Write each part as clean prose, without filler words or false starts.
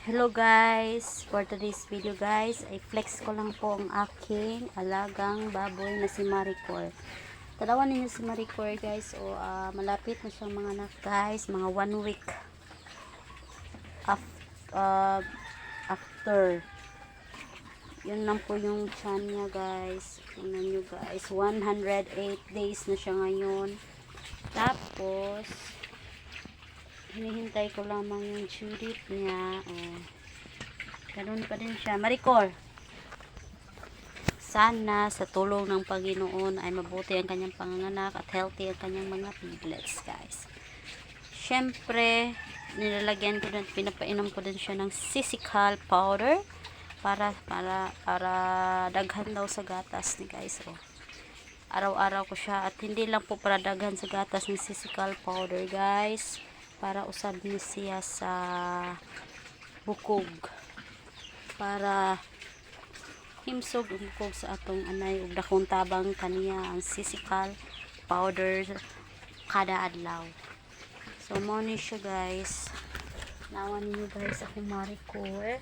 Hello guys, for today's video guys, ay flex ko lang po ang aking alagang baboy na si Maricor. Tanawan ninyo si Maricor guys, o malapit na siyang mga anak guys, mga 1 week after. Yun lang po yung tiyan niya guys. Tingnan nyo guys, 108 days na siya ngayon. Tapos hinihintay ko lamang yung due date niya. Ganun pa din siya. Maricor, sana sa tulong ng Panginoon ay mabuti ang kanyang panganganak at healthy ang kanyang mga piglets guys. Syempre nilalagyan ko din, pinapainom ko din siya ng sisical powder para daghan daw sa gatas ni guys. Araw-araw ko siya, at hindi lang po para daghan sa gatas ng sisical powder guys, para usab niyo siya sa bukog, para himsog ang bukog sa atong anay ug dakong tabang kaniya ang sisical powder kada adlaw. So mo ni siya guys. Nawan niyo guys ako Maricor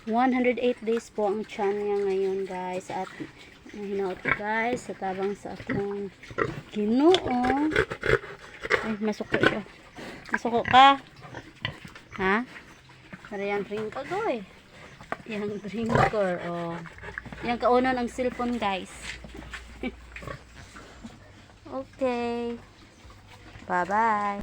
108 days po ang tiyan niya ngayon guys, at hinaut ko guys sa tabang sa atong Ginoo. Ay, masuko siya. Masuko ka. Ha? Para yung drink ko goy. Yung drinker. Yung kaunan ang cellphone guys. Okay. Bye bye.